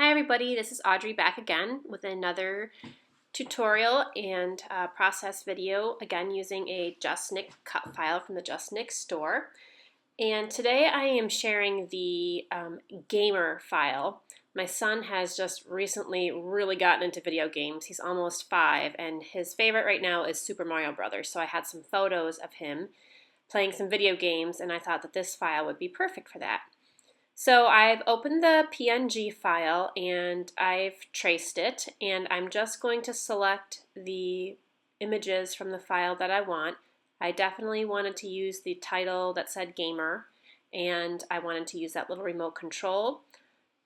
Hi everybody, this is Audrey back again with another tutorial and process video, again using a JustNick cut file from the JustNick store. And today I am sharing the gamer file. My son has just recently really gotten into video games. He's almost 5 and his favorite right now is Super Mario Brothers. So I had some photos of him playing some video games and I thought that this file would be perfect for that. So I've opened the PNG file and I've traced it, and I'm just going to select the images from the file that I want. I definitely wanted to use the title that said gamer, and I wanted to use that little remote control.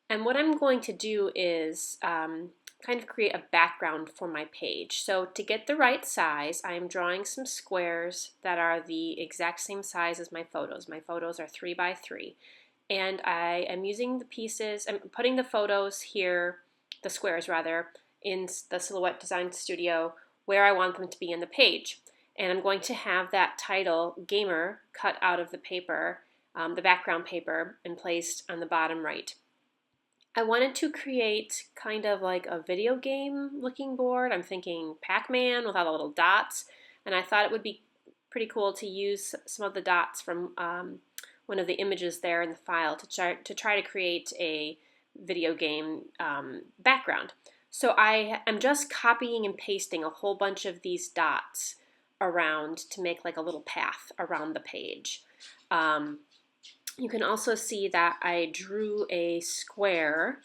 And what I'm going to do is kind of create a background for my page. So to get the right size, I'm drawing some squares that are the exact same size as my photos. My photos are 3 by 3. And I am using the pieces, I'm putting the photos here, the squares rather, in the Silhouette Design Studio where I want them to be in the page. And I'm going to have that title, Gamer, cut out of the paper, the background paper, and placed on the bottom right. I wanted to create kind of like a video game looking board. I'm thinking Pac-Man with all the little dots, and I thought it would be pretty cool to use some of the dots from one of the images there in the file to try to create a video game background. So I'm just copying and pasting a whole bunch of these dots around to make like a little path around the page. You can also see that I drew a square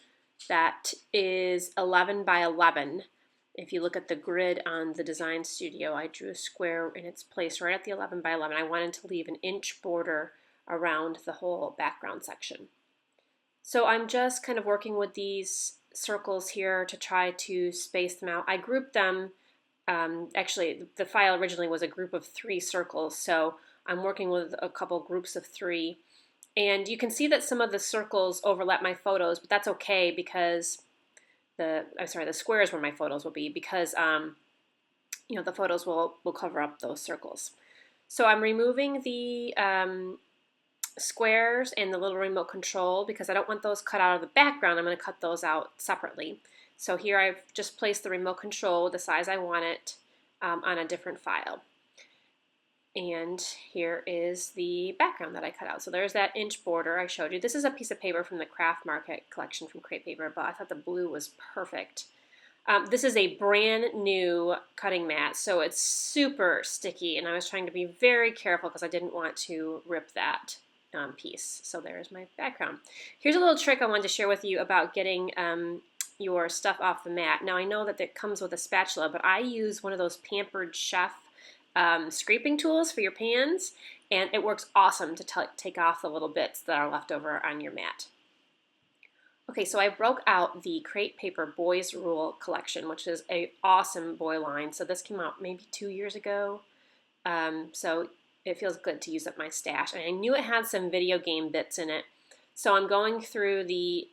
that is 11 by 11. If you look at the grid on the Design Studio, I drew a square in its place right at the 11 by 11. I wanted to leave an inch border around the whole background section. So I'm just kind of working with these circles here to try to space them out. I grouped them, actually the file originally was a group of 3 circles, so I'm working with a couple groups of 3. And you can see that some of the circles overlap my photos, but that's okay because the squares where my photos will be, because the photos will cover up those circles. So I'm removing the squares and the little remote control because I don't want those cut out of the background. I'm going to cut those out separately. So here I've just placed the remote control the size I want it on a different file. And here is the background that I cut out. So there's that inch border I showed you. This is a piece of paper from the Craft Market collection from Crepe Paper, but I thought the blue was perfect. This is a brand new cutting mat, so it's super sticky, and I was trying to be very careful because I didn't want to rip that piece. So there's my background. Here's a little trick I wanted to share with you about getting your stuff off the mat. Now I know that it comes with a spatula, but I use one of those Pampered Chef scraping tools for your pans, and it works awesome to take off the little bits that are left over on your mat. Okay, so I broke out the Crepe Paper Boys Rule collection, which is an awesome boy line. So this came out maybe 2 years ago. So it feels good to use up my stash. And I knew it had some video game bits in it. So I'm going through the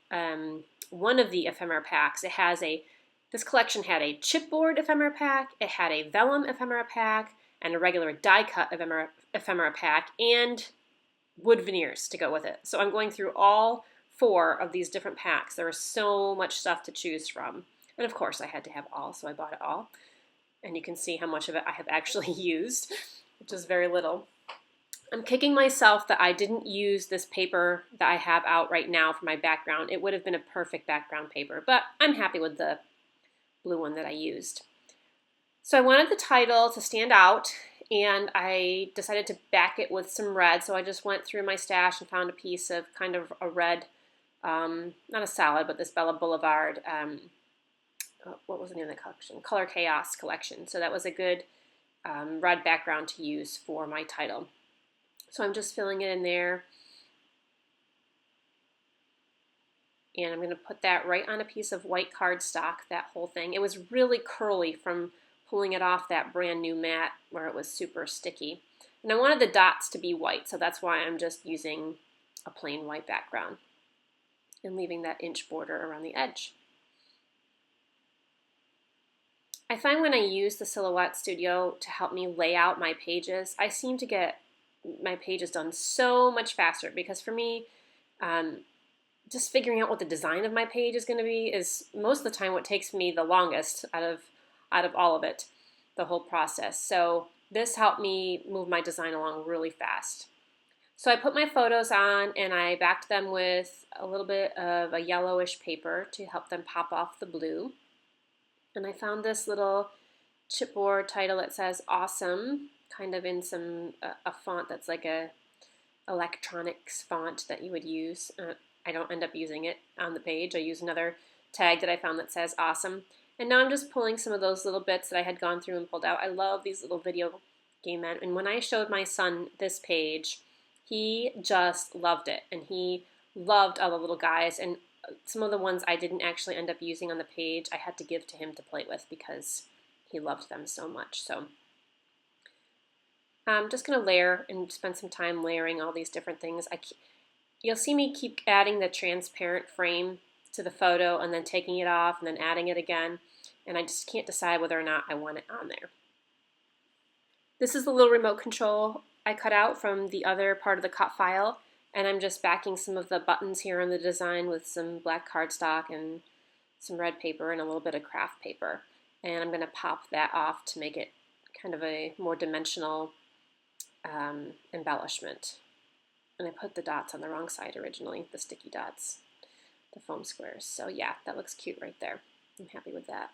one of the ephemera packs. This collection had a chipboard ephemera pack, it had a vellum ephemera pack, and a regular die-cut ephemera pack, and wood veneers to go with it. So I'm going through all 4 of these different packs. There was so much stuff to choose from. And of course I had to have all, so I bought it all. And you can see how much of it I have actually used, which is very little. I'm kicking myself that I didn't use this paper that I have out right now for my background. It would have been a perfect background paper, but I'm happy with the blue one that I used. So I wanted the title to stand out, and I decided to back it with some red. So I just went through my stash and found a piece of kind of a red, not a salad, but this Blvd, what was the name of the collection? Color Chaos collection. So that was a good red background to use for my title. So I'm just filling it in there. And I'm going to put that right on a piece of white cardstock, that whole thing. It was really curly from pulling it off that brand new mat where it was super sticky. And I wanted the dots to be white, so that's why I'm just using a plain white background and leaving that inch border around the edge. I find when I use the Silhouette Studio to help me lay out my pages, I seem to get my pages done so much faster because for me, just figuring out what the design of my page is going to be is most of the time what takes me the longest out of all of it, the whole process. So this helped me move my design along really fast. So I put my photos on and I backed them with a little bit of a yellowish paper to help them pop off the blue. And I found this little chipboard title that says awesome, kind of in a font that's like a electronics font that you would use. I don't end up using it on the page. I use another tag that I found that says awesome. And now I'm just pulling some of those little bits that I had gone through and pulled out. I love these little video game men. And when I showed my son this page, he just loved it. And he loved all the little guys. And some of the ones I didn't actually end up using on the page, I had to give to him to play with because he loved them so much. So I'm just going to layer and spend some time layering all these different things. You'll see me keep adding the transparent frame to the photo and then taking it off and then adding it again. And I just can't decide whether or not I want it on there. This is the little remote control I cut out from the other part of the cut file. And I'm just backing some of the buttons here on the design with some black cardstock and some red paper and a little bit of craft paper. And I'm going to pop that off to make it kind of a more dimensional embellishment. And I put the dots on the wrong side originally, the sticky dots, the foam squares. So yeah, that looks cute right there. I'm happy with that.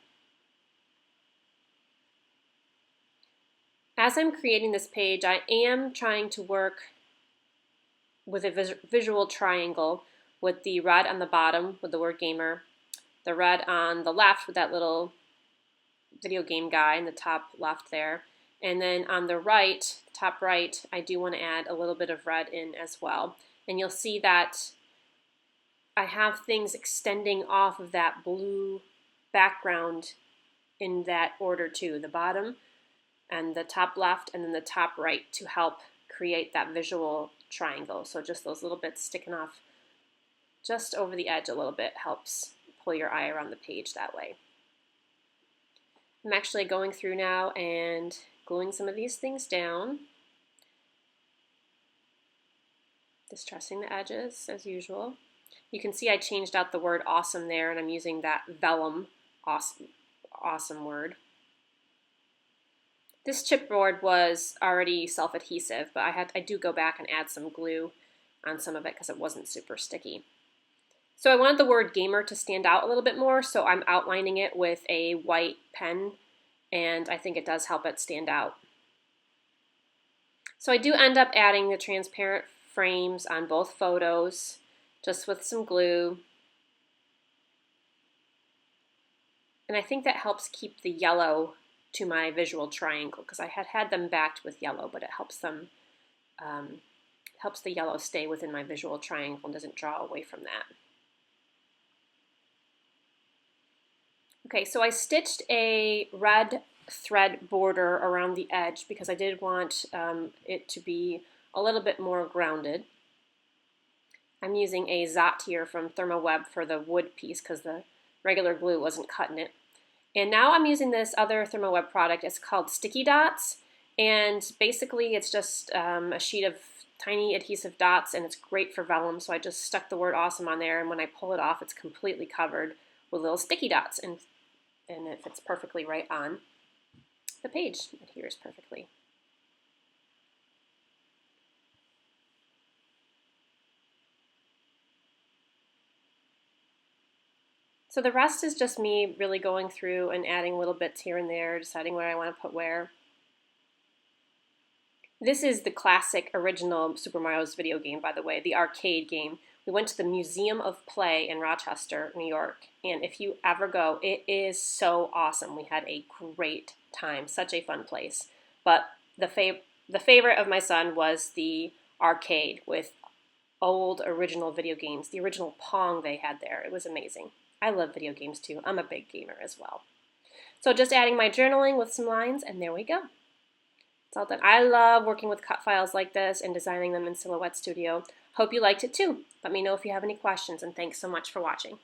As I'm creating this page, I am trying to work with a visual triangle with the red on the bottom with the word gamer, the red on the left with that little video game guy in the top left there, and then on the right, top right, I do want to add a little bit of red in as well. And you'll see that I have things extending off of that blue background in that order too, the bottom and the top left and then the top right to help create that visual triangle. So just those little bits sticking off just over the edge a little bit helps pull your eye around the page that way. I'm actually going through now and gluing some of these things down, distressing the edges as usual. You can see I changed out the word awesome there and I'm using that vellum awesome word. This chipboard was already self-adhesive, but I do go back and add some glue on some of it because it wasn't super sticky. So I wanted the word gamer to stand out a little bit more, so I'm outlining it with a white pen, and I think it does help it stand out. So I do end up adding the transparent frames on both photos, just with some glue. And I think that helps keep the yellow to my visual triangle because I had them backed with yellow, but it helps them helps the yellow stay within my visual triangle and doesn't draw away from that. Okay, so I stitched a red thread border around the edge because I did want it to be a little bit more grounded. I'm using a Zot here from Thermoweb for the wood piece because the regular glue wasn't cutting it. And now I'm using this other Thermoweb product. It's called Sticky Dots, and basically it's just a sheet of tiny adhesive dots, and it's great for vellum. So I just stuck the word awesome on there, and when I pull it off, it's completely covered with little sticky dots, and it fits perfectly right on the page. It adheres perfectly. So the rest is just me really going through and adding little bits here and there, deciding where I want to put where. This is the classic original Super Mario's video game, by the way, the arcade game. We went to the Museum of Play in Rochester, New York, and if you ever go, it is so awesome. We had a great time, such a fun place. But the favorite of my son was the arcade with old original video games, the original Pong they had there. It was amazing. I love video games too. I'm a big gamer as well. So just adding my journaling with some lines, and there we go. It's all done. I love working with cut files like this and designing them in Silhouette Studio. Hope you liked it too. Let me know if you have any questions, and thanks so much for watching.